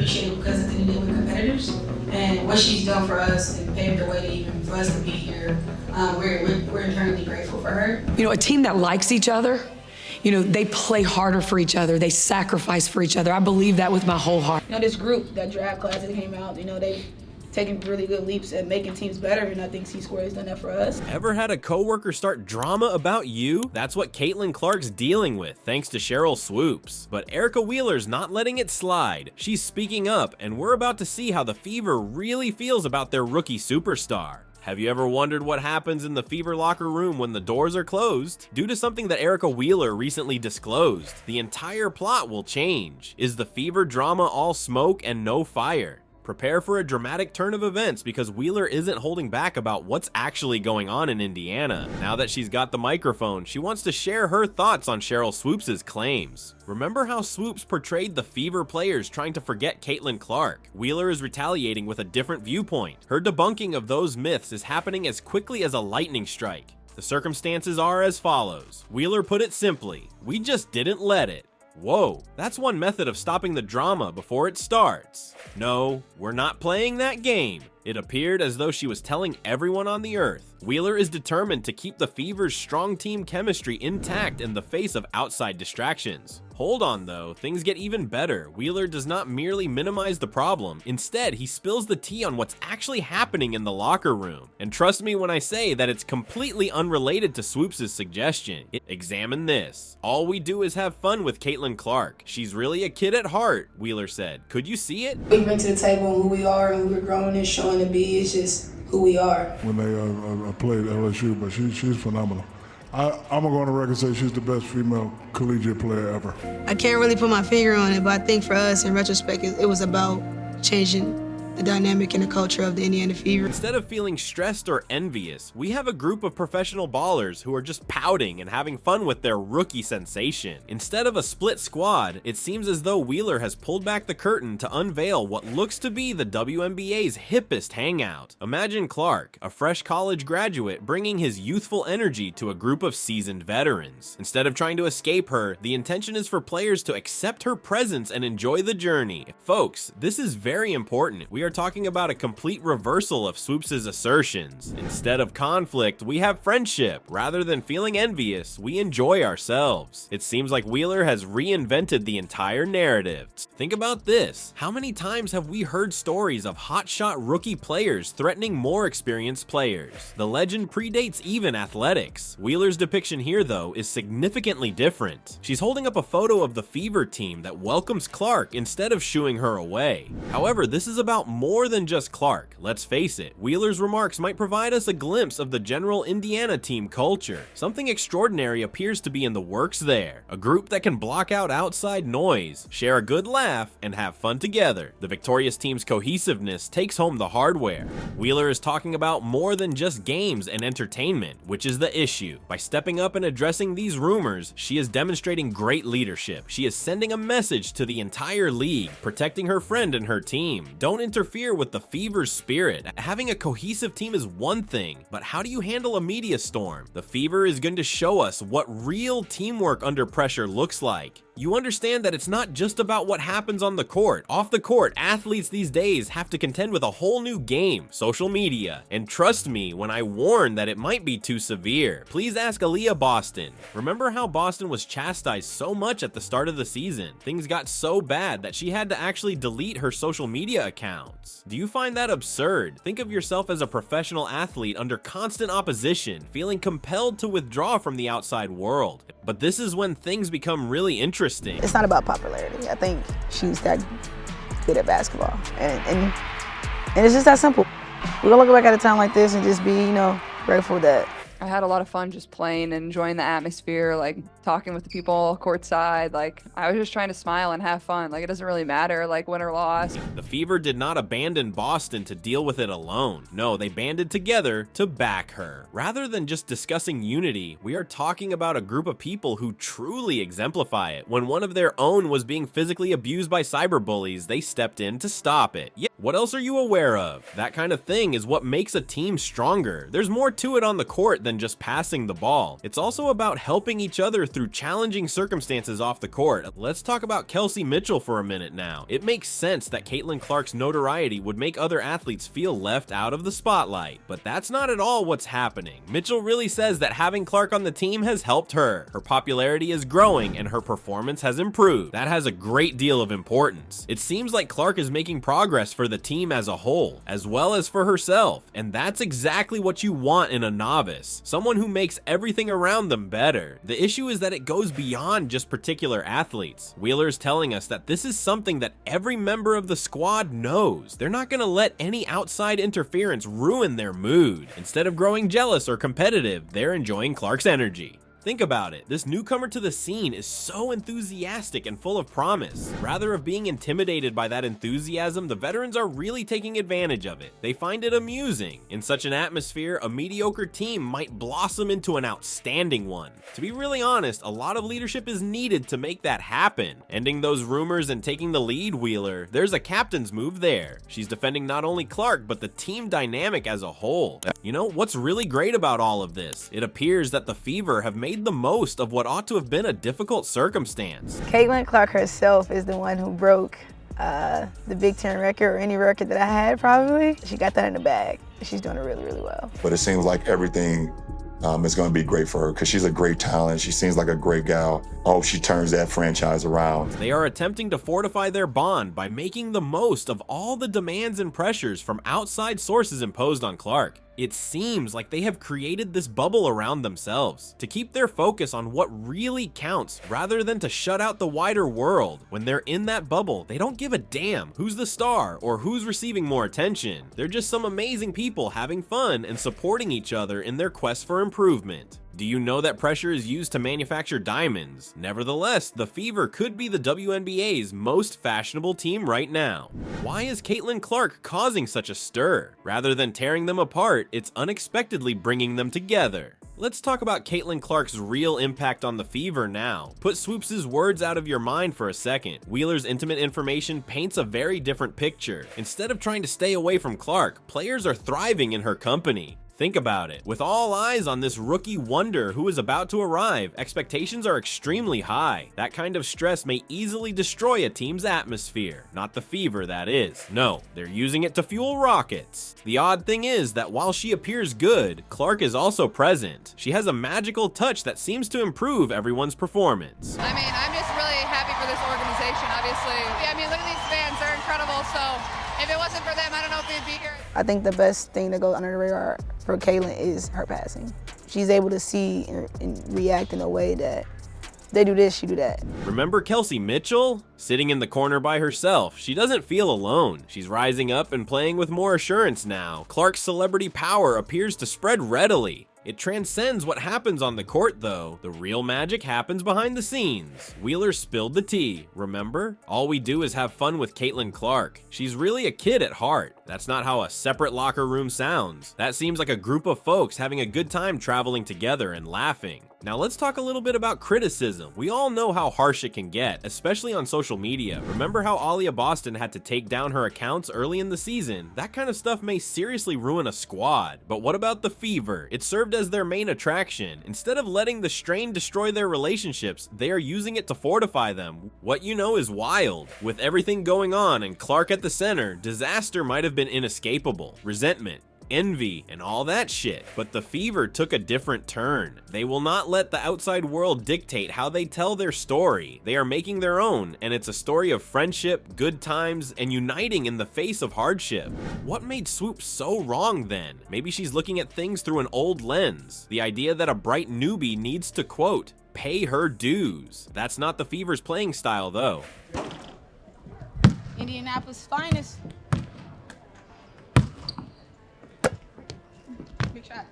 appreciate it because at the end of the day we're competitors, and what she's done for us and paved the way to even for us to be here, we're eternally grateful for her. You know, a team that likes each other, you know, they play harder for each other, they sacrifice for each other. I believe that with my whole heart. You know, this group, that draft class that came out, you know, they've taken really good leaps at making teams better, and I think C-Square has done that for us. Ever had a coworker start drama about you? That's what Caitlin Clark's dealing with, thanks to Sheryl Swoopes. But Erica Wheeler's not letting it slide. She's speaking up, and we're about to see how the Fever really feels about their rookie superstar. Have you ever wondered what happens in the Fever locker room when the doors are closed? Due to something that Erica Wheeler recently disclosed, the entire plot will change. Is the Fever drama all smoke and no fire? Prepare for a dramatic turn of events because Wheeler isn't holding back about what's actually going on in Indiana. Now that she's got the microphone, she wants to share her thoughts on Sheryl Swoopes' claims. Remember how Swoopes portrayed the Fever players trying to forget Caitlin Clark? Wheeler is retaliating with a different viewpoint. Her debunking of those myths is happening as quickly as a lightning strike. The circumstances are as follows. Wheeler put it simply, we just didn't let it. Whoa, that's one method of stopping the drama before it starts. No, we're not playing that game. It appeared as though she was telling everyone on the earth. Wheeler is determined to keep the Fever's strong team chemistry intact in the face of outside distractions. Hold on though, things get even better. Wheeler does not merely minimize the problem. Instead, he spills the tea on what's actually happening in the locker room. And trust me when I say that it's completely unrelated to Swoopes' suggestion. Examine this. All we do is have fun with Caitlin Clark. She's really a kid at heart, Wheeler said. Could you see it? We bring to the table who we are and we're growing and showing to be. It's just who we are. When they played LSU, but she's phenomenal. I'm gonna go on the record and say she's the best female collegiate player ever. I can't really put my finger on it, but I think for us, in retrospect, it was about changing the dynamic and the culture of the Indiana Fever. Instead of feeling stressed or envious, we have a group of professional ballers who are just pouting and having fun with their rookie sensation. Instead of a split squad, it seems as though Wheeler has pulled back the curtain to unveil what looks to be the WNBA's hippest hangout. Imagine Clark, a fresh college graduate, bringing his youthful energy to a group of seasoned veterans. Instead of trying to escape her, the intention is for players to accept her presence and enjoy the journey. Folks, this is very important. We are talking about a complete reversal of Swoopes' assertions. Instead of conflict, we have friendship. Rather than feeling envious, we enjoy ourselves. It seems like Wheeler has reinvented the entire narrative. Think about this. How many times have we heard stories of hotshot rookie players threatening more experienced players? The legend predates even athletics. Wheeler's depiction here, though, is significantly different. She's holding up a photo of the Fever team that welcomes Clark instead of shooing her away. However, this is about more than just Clark. Let's face it, Wheeler's remarks might provide us a glimpse of the general Indiana team culture. Something extraordinary appears to be in the works there. A group that can block out outside noise, share a good laugh, and have fun together. The victorious team's cohesiveness takes home the hardware. Wheeler is talking about more than just games and entertainment, which is the issue. By stepping up and addressing these rumors, she is demonstrating great leadership. She is sending a message to the entire league, protecting her friend and her team. Don't interfere with the Fever's spirit. Having a cohesive team is one thing, but how do you handle a media storm? The Fever is going to show us what real teamwork under pressure looks like. You understand that it's not just about what happens on the court. Off the court, athletes these days have to contend with a whole new game, social media. And trust me when I warn that it might be too severe. Please ask Aaliyah Boston. Remember how Boston was chastised so much at the start of the season? Things got so bad that she had to actually delete her social media accounts. Do you find that absurd? Think of yourself as a professional athlete under constant opposition, feeling compelled to withdraw from the outside world. But this is when things become really interesting. It's not about popularity. I think she's that good at basketball. And it's just that simple. We're gonna look back at a time like this and just be, grateful that I had a lot of fun just playing and enjoying the atmosphere, like talking with the people courtside. Like I was just trying to smile and have fun. Like it doesn't really matter like win or loss. The Fever did not abandon Boston to deal with it alone. No, they banded together to back her. Rather than just discussing unity, we are talking about a group of people who truly exemplify it. When one of their own was being physically abused by cyberbullies, they stepped in to stop it. Yeah, what else are you aware of? That kind of thing is what makes a team stronger. There's more to it on the court than than just passing the ball. It's also about helping each other through challenging circumstances off the court. Let's talk about Kelsey Mitchell for a minute now. It makes sense that Caitlin Clark's notoriety would make other athletes feel left out of the spotlight, but that's not at all what's happening. Mitchell really says that having Clark on the team has helped her. Her popularity is growing and her performance has improved. That has a great deal of importance. It seems like Clark is making progress for the team as a whole, as well as for herself, and that's exactly what you want in a novice, someone who makes everything around them better. The issue is that it goes beyond just particular athletes. Wheeler's telling us that this is something that every member of the squad knows. They're not gonna let any outside interference ruin their mood. Instead of growing jealous or competitive, they're enjoying Clark's energy. Think about it, this newcomer to the scene is so enthusiastic and full of promise. Rather of being intimidated by that enthusiasm, the veterans are really taking advantage of it. They find it amusing. In such an atmosphere, a mediocre team might blossom into an outstanding one. To be really honest, a lot of leadership is needed to make that happen. Ending those rumors and taking the lead, Wheeler, there's a captain's move there. She's defending not only Clark, but the team dynamic as a whole. You know, what's really great about all of this? It appears that the Fever have made the most of what ought to have been a difficult circumstance. Caitlin Clark herself is the one who broke the Big Ten record, or any record that I had probably. She got that in the bag. She's doing it really, really well. But it seems like everything is going to be great for her because she's a great talent. She seems like a great gal. I hope she turns that franchise around. They are attempting to fortify their bond by making the most of all the demands and pressures from outside sources imposed on Clark. It seems like they have created this bubble around themselves to keep their focus on what really counts rather than to shut out the wider world. When they're in that bubble, they don't give a damn who's the star or who's receiving more attention. They're just some amazing people having fun and supporting each other in their quest for improvement. Do you know that pressure is used to manufacture diamonds? Nevertheless, the Fever could be the WNBA's most fashionable team right now. Why is Caitlin Clark causing such a stir? Rather than tearing them apart, it's unexpectedly bringing them together. Let's talk about Caitlin Clark's real impact on the Fever now. Put Swoopes' words out of your mind for a second. Wheeler's intimate information paints a very different picture. Instead of trying to stay away from Clark, players are thriving in her company. Think about it. With all eyes on this rookie wonder who is about to arrive, expectations are extremely high. That kind of stress may easily destroy a team's atmosphere. Not the Fever, that is. No, they're using it to fuel rockets. The odd thing is that while she appears good, Clark is also present. She has a magical touch that seems to improve everyone's performance. I mean, I'm just really happy for this organization, obviously. I mean, look at these fans, they're incredible, so if it wasn't for them, I don't know if we'd be here. I think the best thing that goes under the radar for Caitlin is her passing. She's able to see and react in a way that they do this, she do that. Remember Kelsey Mitchell? Sitting in the corner by herself, she doesn't feel alone. She's rising up and playing with more assurance now. Clark's celebrity power appears to spread readily. It transcends what happens on the court though. The real magic happens behind the scenes. Wheeler spilled the tea, remember? All we do is have fun with Caitlin Clark. She's really a kid at heart. That's not how a separate locker room sounds. That seems like a group of folks having a good time traveling together and laughing. Now let's talk a little bit about criticism. We all know how harsh it can get, especially on social media. Remember how Aaliyah Boston had to take down her accounts early in the season? That kind of stuff may seriously ruin a squad. But what about the Fever? It served as their main attraction. Instead of letting the strain destroy their relationships, they are using it to fortify them. What you know is wild. With everything going on and Clark at the center, disaster might have been inescapable. Resentment, envy, and all that shit. But the Fever took a different turn. They will not let the outside world dictate how they tell their story. They are making their own, and it's a story of friendship, good times, and uniting in the face of hardship. What made Swoopes so wrong then? Maybe she's looking at things through an old lens. The idea that a bright newbie needs to, quote, pay her dues. That's not the Fever's playing style though. Indianapolis' finest. Big shot.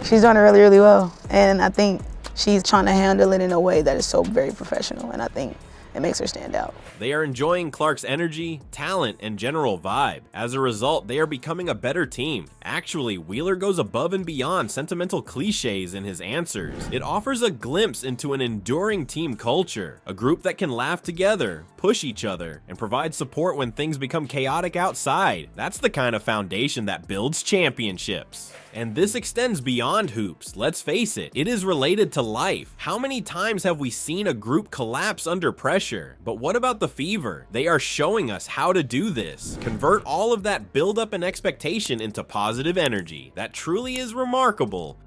She's doing it really, really well. And I think she's trying to handle it in a way that is so very professional. And I think it makes her stand out. They are enjoying Clark's energy, talent, and general vibe. As a result, they are becoming a better team. Actually, Wheeler goes above and beyond sentimental cliches in his answers. It offers a glimpse into an enduring team culture, a group that can laugh together, push each other, and provide support when things become chaotic outside. That's the kind of foundation that builds championships. And this extends beyond hoops. Let's face it, it is related to life. How many times have we seen a group collapse under pressure? But what about the Fever? They are showing us how to do this. Convert all of that buildup and expectation into positive energy. That truly is remarkable,